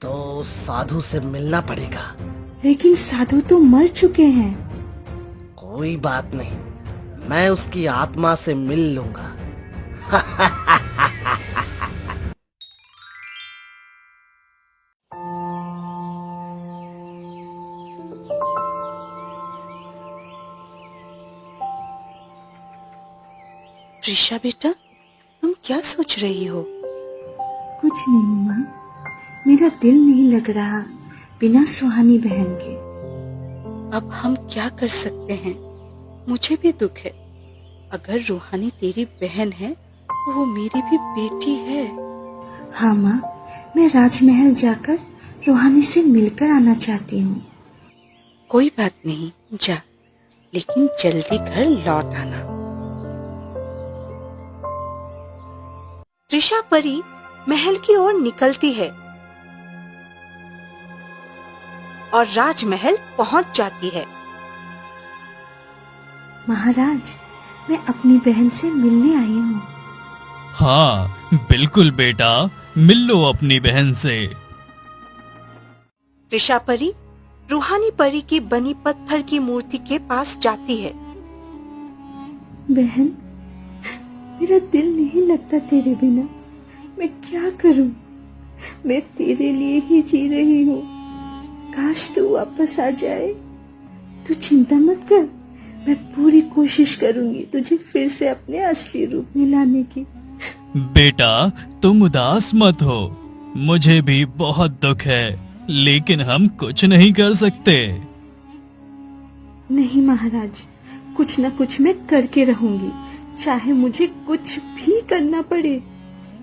तो साधु से मिलना पड़ेगा। लेकिन साधु तो मर चुके हैं। कोई बात नहीं, मैं उसकी आत्मा से मिल लूंगा। त्रिशा बेटा, तुम क्या सोच रही हो? कुछ नहीं माँ, मेरा दिल नहीं लग रहा बिना सुहानी बहन के। अब हम क्या कर सकते हैं? मुझे भी दुख है। अगर रूहानी तेरी बहन है तो वो मेरी भी बेटी है। हाँ माँ, मैं राजमहल जाकर रूहानी से मिलकर आना चाहती हूँ। कोई बात नहीं, जा, लेकिन जल्दी घर लौट आना। त्रिशा परी महल की ओर निकलती है और राजमहल पहुंच जाती है। महाराज, मैं अपनी बहन से मिलने आई हूँ। हाँ बिल्कुल बेटा, मिल लो अपनी बहन से। त्रिशा परी रूहानी परी की बनी पत्थर की मूर्ति के पास जाती है। बहन, मेरा दिल नहीं लगता तेरे बिना। मैं क्या करूं? मैं तेरे लिए ही जी रही हूँ। काश तू वापस आ जाए। तू चिंता मत कर, मैं पूरी कोशिश करूंगी तुझे फिर से अपने असली रूप में लाने की। बेटा तुम उदास मत हो, मुझे भी बहुत दुख है, लेकिन हम कुछ नहीं कर सकते। नहीं महाराज, कुछ न कुछ मैं करके रहूंगी, चाहे मुझे कुछ भी करना पड़े।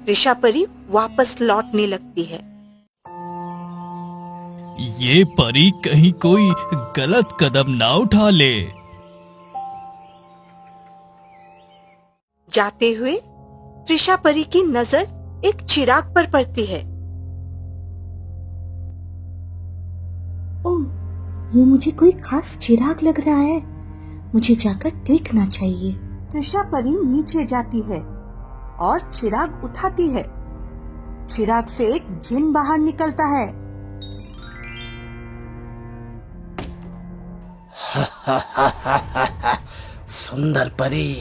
त्रिशा परी वापस लौटने लगती है। ये परी कहीं कोई गलत कदम ना उठा ले। जाते हुए त्रिशा परी की नजर एक चिराग पर पड़ती है। ओह, ये मुझे कोई खास चिराग लग रहा है। मुझे जाकर देखना चाहिए। त्रिशा परी नीचे जाती है और चिराग उठाती है। चिराग से एक जिन बाहर निकलता है। सुंदर परी,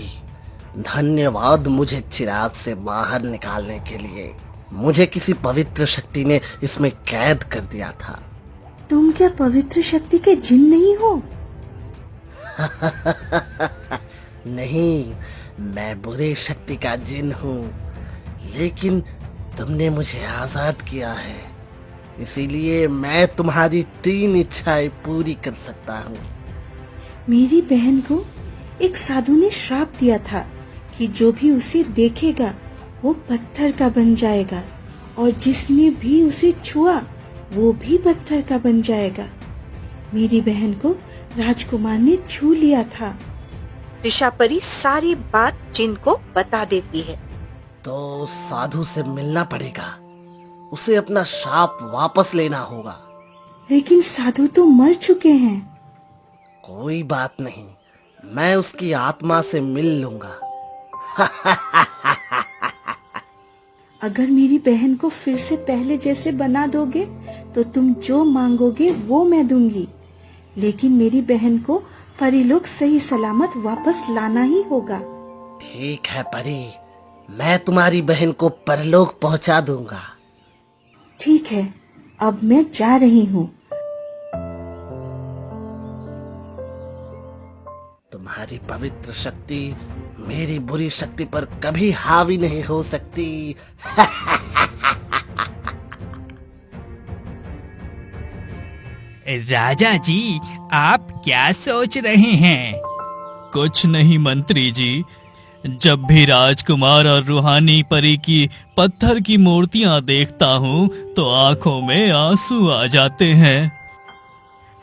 धन्यवाद मुझे चिराग से बाहर निकालने के लिए। मुझे किसी पवित्र शक्ति ने इसमें कैद कर दिया था। तुम क्या पवित्र शक्ति के जिन नहीं हो? नहीं, मैं बुरी शक्ति का जिन हूँ, लेकिन तुमने मुझे आजाद किया है, इसीलिए मैं तुम्हारी 3 इच्छाएं पूरी कर सकता हूँ। मेरी बहन को एक साधु ने श्राप दिया था कि जो भी उसे देखेगा वो पत्थर का बन जाएगा, और जिसने भी उसे छुआ वो भी पत्थर का बन जाएगा। मेरी बहन को राजकुमार ने छू लिया था। त्रिशा परी सारी बात जिन को बता देती है। तो साधु से मिलना पड़ेगा, उसे अपना श्राप वापस लेना होगा। लेकिन साधु तो मर चुके हैं। कोई बात नहीं, मैं उसकी आत्मा से मिल लूंगा। अगर मेरी बहन को फिर से पहले जैसे बना दोगे तो तुम जो मांगोगे वो मैं दूंगी, लेकिन मेरी बहन को परीलोक सही सलामत वापस लाना ही होगा। ठीक है परी, मैं तुम्हारी बहन को परलोक पहुंचा दूंगा। ठीक है, अब मैं जा रही हूँ। तुम्हारी पवित्र शक्ति मेरी बुरी शक्ति पर कभी हावी नहीं हो सकती। राजा जी, आप क्या सोच रहे हैं? कुछ नहीं मंत्री जी, जब भी राजकुमार और रूहानी परी की पत्थर की मूर्तियां देखता हूँ तो आंखों में आंसू आ जाते हैं।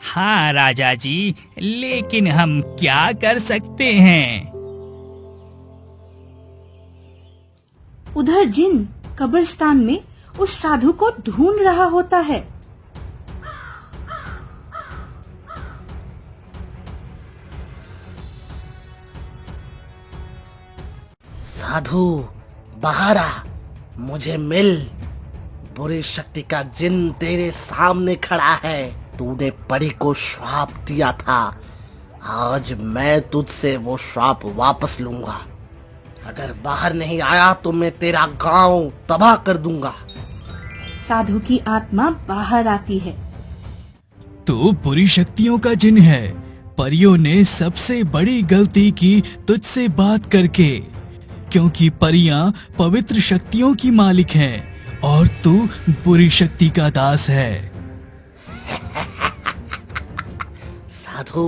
हाँ राजा जी, लेकिन हम क्या कर सकते हैं? उधर जिन कब्रिस्तान में उस साधु को ढूंढ रहा होता है। साधु बाहर आ, मुझे मिल। बुरी शक्ति का जिन तेरे सामने खड़ा है। तूने परी को श्राप दिया था, आज मैं तुझसे वो श्राप वापस लूंगा। अगर बाहर नहीं आया तो मैं तेरा गांव तबाह कर दूंगा। साधु की आत्मा बाहर आती है। तो बुरी शक्तियों का जिन है। परियों ने सबसे बड़ी गलती की तुझसे बात करके, क्योंकि परियां पवित्र शक्तियों की मालिक हैं और तू बुरी शक्ति का दास है। साधु,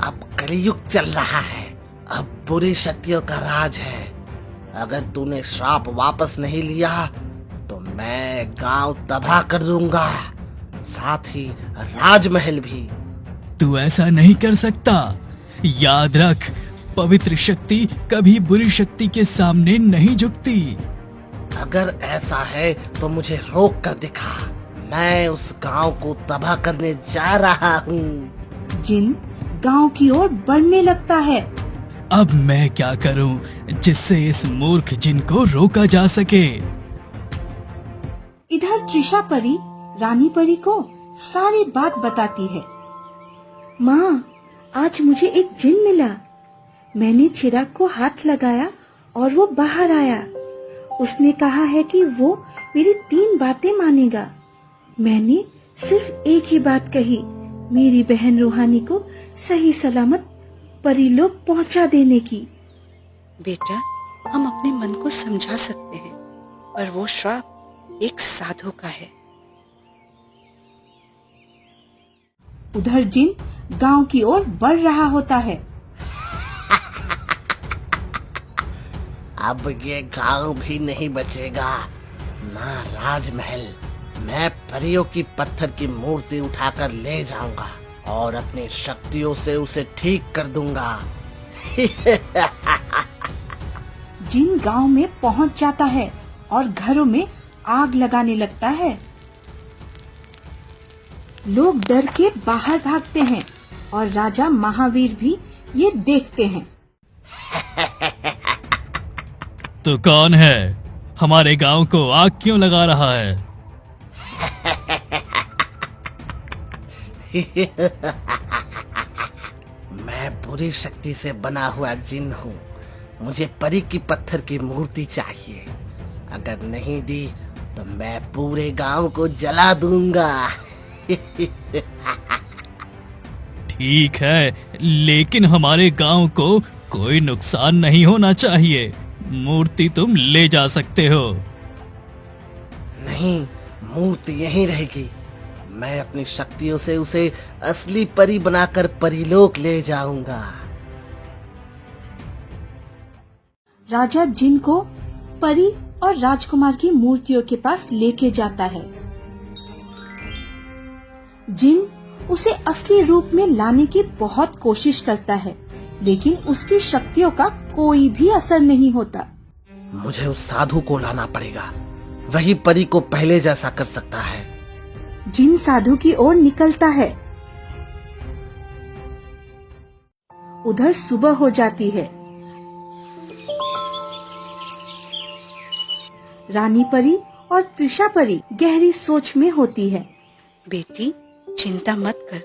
अब कलयुग चल रहा है, अब बुरी शक्तियों का राज है। अगर तूने श्राप वापस नहीं लिया तो मैं गांव तबाह कर दूंगा, साथ ही राजमहल भी। तू ऐसा नहीं कर सकता। याद रख, पवित्र शक्ति कभी बुरी शक्ति के सामने नहीं झुकती। अगर ऐसा है तो मुझे रोक कर दिखा, मैं उस गांव को तबाह करने जा रहा हूँ। जिन गांव की ओर बढ़ने लगता है। अब मैं क्या करूं जिससे इस मूर्ख जिन को रोका जा सके। इधर त्रिशा परी रानी परी को सारी बात बताती है। माँ, आज मुझे एक जिन मिला। मैंने चिराग को हाथ लगाया और वो बाहर आया। उसने कहा है कि वो मेरी 3 बातें मानेगा। मैंने सिर्फ एक ही बात कही, मेरी बहन रूहानी को सही सलामत परीलोक पहुंचा देने की। बेटा, हम अपने मन को समझा सकते हैं, पर वो श्राप एक साधु का है। उधर जिन गांव की ओर बढ़ रहा होता है। अब ये गांव भी नहीं बचेगा, ना राजमहल। मैं परियों की पत्थर की मूर्ति उठाकर ले जाऊंगा और अपनी शक्तियों से उसे ठीक कर दूंगा। जिन गांव में पहुंच जाता है और घरों में आग लगाने लगता है। लोग डर के बाहर भागते हैं और राजा महावीर भी ये देखते हैं। तो कौन है? हमारे गांव को आग क्यों लगा रहा है? मैं बुरी शक्ति से बना हुआ जिन हूँ। मुझे परी की पत्थर की मूर्ति चाहिए। अगर नहीं दी तो मैं पूरे गांव को जला दूंगा। ठीक है, लेकिन हमारे गांव को कोई नुकसान नहीं होना चाहिए। मूर्ति तुम ले जा सकते हो। नहीं, मूर्ति यहीं रहेगी। मैं अपनी शक्तियों से उसे असली परी बनाकर परीलोक ले जाऊंगा। राजा जिन को परी और राजकुमार की मूर्तियों के पास लेके जाता है। जिन उसे असली रूप में लाने की बहुत कोशिश करता है, लेकिन उसकी शक्तियों का कोई भी असर नहीं होता। मुझे उस साधु को लाना पड़ेगा, वही परी को पहले जैसा कर सकता है। जिन साधु की ओर निकलता है। उधर सुबह हो जाती है। रानी परी और त्रिशा परी गहरी सोच में होती है। बेटी, चिंता मत कर।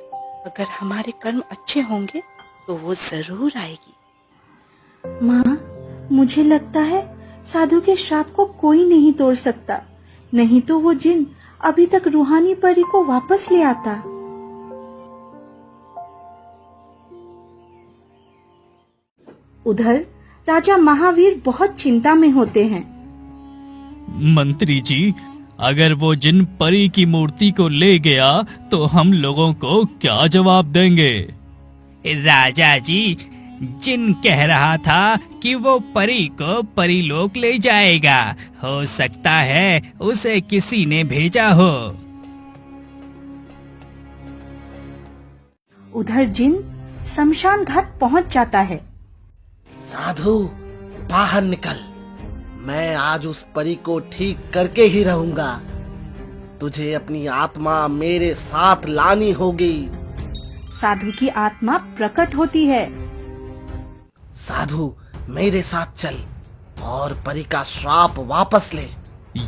अगर हमारे कर्म अच्छे होंगे तो वो जरूर आएगी। माँ, मुझे लगता है साधु के श्राप को कोई नहीं तोड़ सकता, नहीं तो वो जिन अभी तक रूहानी परी को वापस ले आता। उधर राजा महावीर बहुत चिंता में होते हैं। मंत्री जी, अगर वो जिन परी की मूर्ति को ले गया तो हम लोगों को क्या जवाब देंगे? राजा जी, जिन कह रहा था कि वो परी को परीलोक ले जाएगा। हो सकता है उसे किसी ने भेजा हो। उधर जिन शमशान घाट पहुंच जाता है। साधु, बाहर निकल। मैं आज उस परी को ठीक करके ही रहूंगा। तुझे अपनी आत्मा मेरे साथ लानी होगी। साधु की आत्मा प्रकट होती है। साधु, मेरे साथ चल और परी का श्राप वापस ले।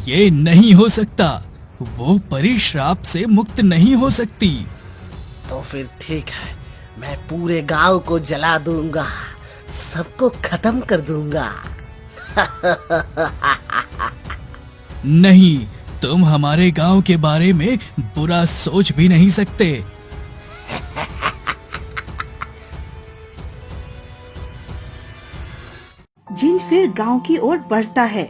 ये नहीं हो सकता। वो परी श्राप से मुक्त नहीं हो सकती। तो फिर ठीक है, मैं पूरे गांव को जला दूंगा, सबको खत्म कर दूंगा। नहीं, तुम हमारे गांव के बारे में बुरा सोच भी नहीं सकते। जिन फिर गांव की ओर बढ़ता है।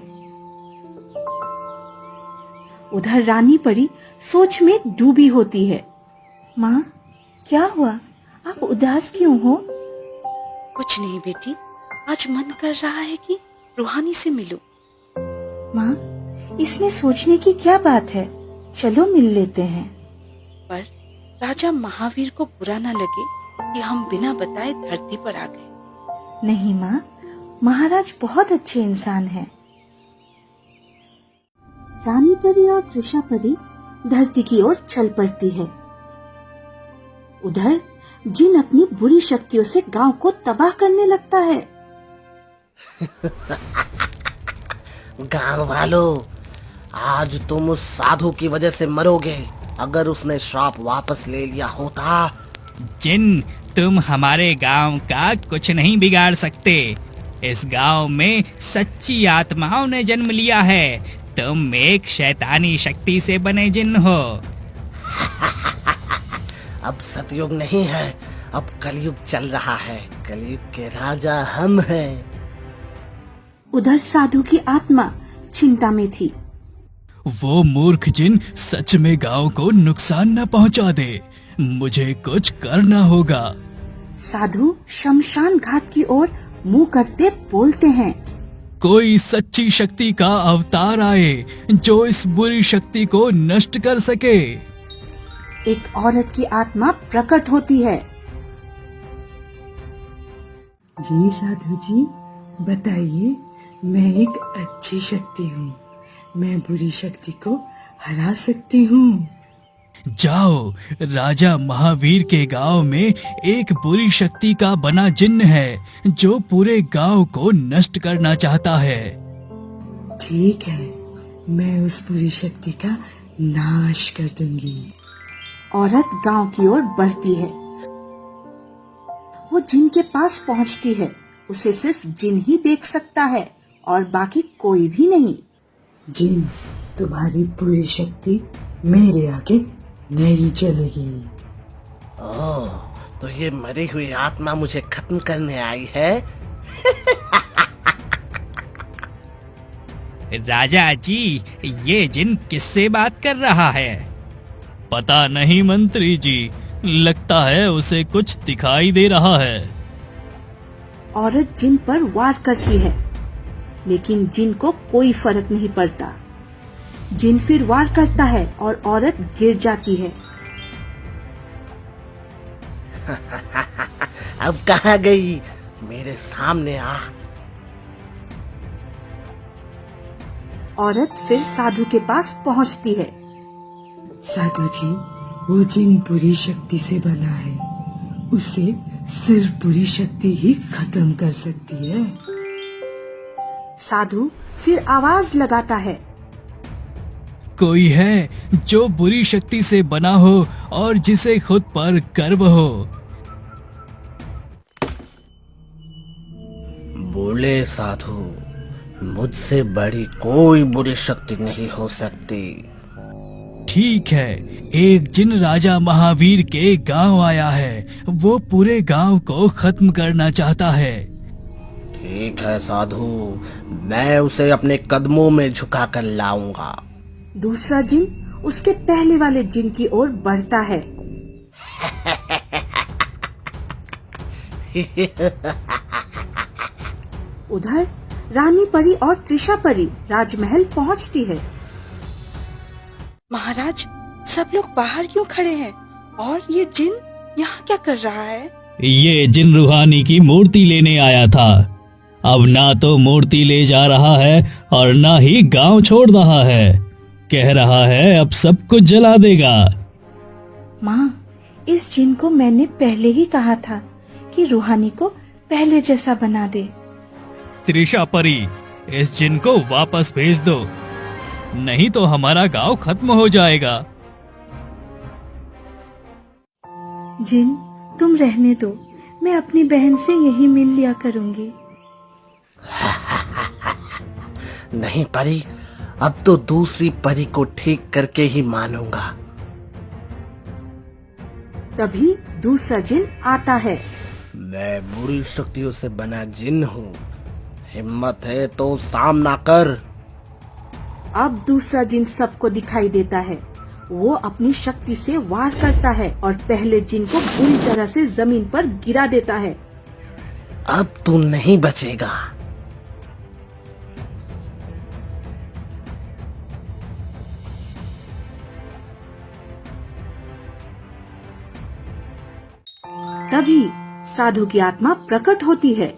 उधर रानी परी सोच में डूबी होती है। माँ, क्या हुआ? आप उदास क्यों हो? कुछ नहीं बेटी, आज मन कर रहा है कि रूहानी से मिलूं। माँ, इसमें सोचने की क्या बात है? चलो मिल लेते हैं। पर राजा महावीर को बुरा न लगे कि हम बिना बताए धरती पर आ गए। नहीं माँ, महाराज बहुत अच्छे इंसान हैं। रानी परी और त्रिशा परी धरती की ओर चल पड़ती है। उधर जिन अपनी बुरी शक्तियों से गांव को तबाह करने लगता है। गांव वालों, आज तुम उस साधु की वजह से मरोगे। अगर उसने श्राप वापस ले लिया होता। जिन, तुम हमारे गांव का कुछ नहीं बिगाड़ सकते। इस गांव में सच्ची आत्माओं ने जन्म लिया है। तुम एक शैतानी शक्ति से बने जिन हो। अब सतयुग नहीं है, अब कलयुग चल रहा है। कलयुग के राजा हम हैं। उधर साधु की आत्मा चिंता में थी। वो मूर्ख जिन सच में गांव को नुकसान न पहुंचा दे। मुझे कुछ करना होगा। साधु शमशान घाट की ओर मुंह करते बोलते हैं। कोई सच्ची शक्ति का अवतार आए जो इस बुरी शक्ति को नष्ट कर सके। एक औरत की आत्मा प्रकट होती है। जी साधु जी, बताइए, मैं एक अच्छी शक्ति हूँ। मैं बुरी शक्ति को हरा सकती हूँ। जाओ, राजा महावीर के गांव में एक बुरी शक्ति का बना जिन्न है जो पूरे गांव को नष्ट करना चाहता है। ठीक है, मैं उस बुरी शक्ति का नाश कर दूंगी। औरत गांव की ओर बढ़ती है। वो जिन के पास पहुंचती है। उसे सिर्फ जिन ही देख सकता है और बाकी कोई भी नहीं। जिन, तुम्हारी बुरी शक्ति मेरे आगे नहीं चलेगी। ओह, तो ये मरी हुई आत्मा मुझे खत्म करने आई है। राजा जी, ये जिन किससे बात कर रहा है? पता नहीं मंत्री जी, लगता है उसे कुछ दिखाई दे रहा है। औरत जिन पर वार करती है, लेकिन जिन को कोई फर्क नहीं पड़ता। जिन फिर वार करता है और औरत गिर जाती है। अब कहाँ गई? मेरे सामने आ। औरत फिर साधु के पास पहुंचती है। साधु जी, वो जिन बुरी शक्ति से बना है, उसे सिर्फ बुरी शक्ति ही खत्म कर सकती है। साधु फिर आवाज लगाता है। कोई है जो बुरी शक्ति से बना हो और जिसे खुद पर गर्व हो। बोले साधु, मुझसे बड़ी कोई बुरी शक्ति नहीं हो सकती। ठीक है, एक जिन राजा महावीर के गांव आया है। वो पूरे गांव को खत्म करना चाहता है। ठीक है साधु, मैं उसे अपने कदमों में झुका कर लाऊंगा। दूसरा जिन उसके पहले वाले जिन की ओर बढ़ता है। उधर रानी परी और त्रिशा परी राजमहल पहुंचती है। महाराज, सब लोग बाहर क्यों खड़े हैं? और ये जिन यहाँ क्या कर रहा है? ये जिन रूहानी की मूर्ति लेने आया था। अब ना तो मूर्ति ले जा रहा है और ना ही गांव छोड़ रहा है। कह रहा है अब सब कुछ जला देगा। माँ, इस जिन को मैंने पहले ही कहा था कि रूहानी को पहले जैसा बना दे। त्रिशा परी, इस जिन को वापस भेज दो। नहीं तो हमारा गांव खत्म हो जाएगा। जिन, तुम रहने दो, मैं अपनी बहन से यही मिल लिया करूंगी। नहीं परी, अब तो दूसरी परी को ठीक करके ही मानूंगा। तभी दूसरा जिन आता है। मैं बुरी शक्तियों से बना जिन हूँ, हिम्मत है तो सामना कर। अब दूसरा जिन सबको दिखाई देता है। वो अपनी शक्ति से वार करता है और पहले जिन को बुरी तरह से जमीन पर गिरा देता है। अब तू नहीं बचेगा। तभी साधु की आत्मा प्रकट होती है।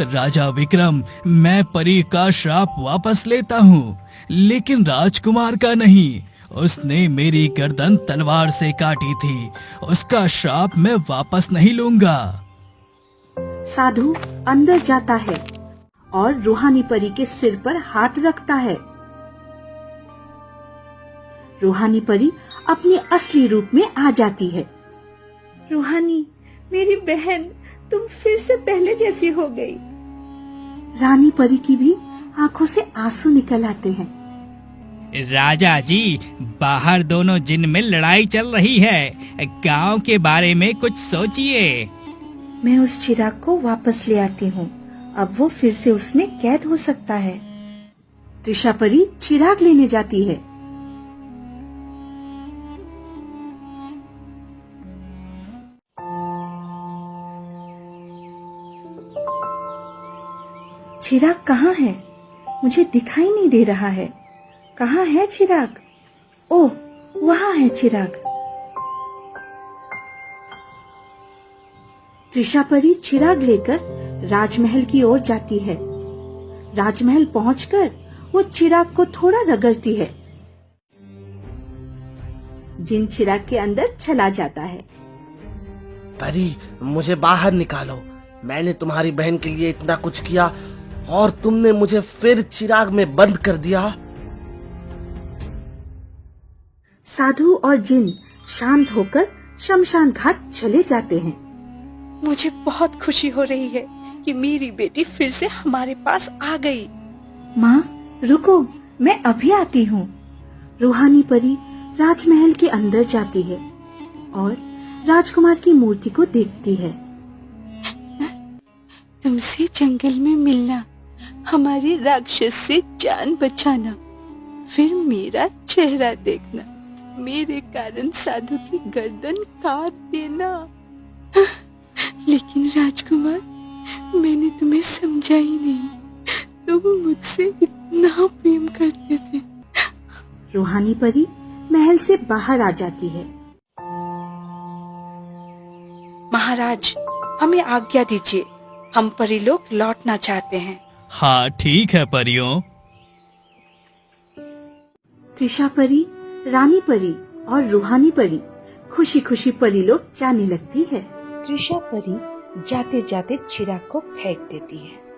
राजा विक्रम, मैं परी का श्राप वापस लेता हूँ, लेकिन राजकुमार का नहीं। उसने मेरी गर्दन तलवार से काटी थी, उसका श्राप मैं वापस नहीं लूंगा। साधु अंदर जाता है और रूहानी परी के सिर पर हाथ रखता है। रूहानी परी अपनी असली रूप में आ जाती है। रूहानी, मेरी बहन, तुम फिर से पहले जैसी हो गई। रानी परी की भी आंखों से आंसू निकल आते हैं। राजा जी, बाहर दोनों जिन में लड़ाई चल रही है, गांव के बारे में कुछ सोचिए। मैं उस चिराग को वापस ले आती हूँ, अब वो फिर से उसमें कैद हो सकता है। त्रिशा परी चिराग लेने जाती है। चिराग कहाँ है? मुझे दिखाई नहीं दे रहा है। कहाँ है चिराग? ओह, वहाँ है चिराग। त्रिशा परी चिराग लेकर राजमहल की ओर जाती है। राजमहल पहुंचकर वो चिराग को थोड़ा रगड़ती है। जिन चिराग के अंदर चला जाता है। परी, मुझे बाहर निकालो। मैंने तुम्हारी बहन के लिए इतना कुछ किया और तुमने मुझे फिर चिराग में बंद कर दिया। साधु और जिन शांत होकर शमशान घाट चले जाते हैं। मुझे बहुत खुशी हो रही है कि मेरी बेटी फिर से हमारे पास आ गई। माँ, रुको, मैं अभी आती हूँ। रूहानी परी राजमहल के अंदर जाती है और राजकुमार की मूर्ति को देखती है। तुमसे जंगल में मिलना, हमारे राक्षस से जान बचाना, फिर मेरा चेहरा देखना, मेरे कारण साधु की गर्दन काट देना। लेकिन राजकुमार, मैंने तुम्हें समझा ही नहीं, तुम मुझसे इतना प्रेम करते थे। रूहानी परी महल से बाहर आ जाती है। महाराज, हमें आज्ञा दीजिए, हम परीलोक लौटना चाहते हैं। हाँ ठीक है परियों। त्रिशा परी, रानी परी और रूहानी परी खुशी खुशी परीलोक जाने लगती है। त्रिशा परी जाते जाते चिराग को फेंक देती है।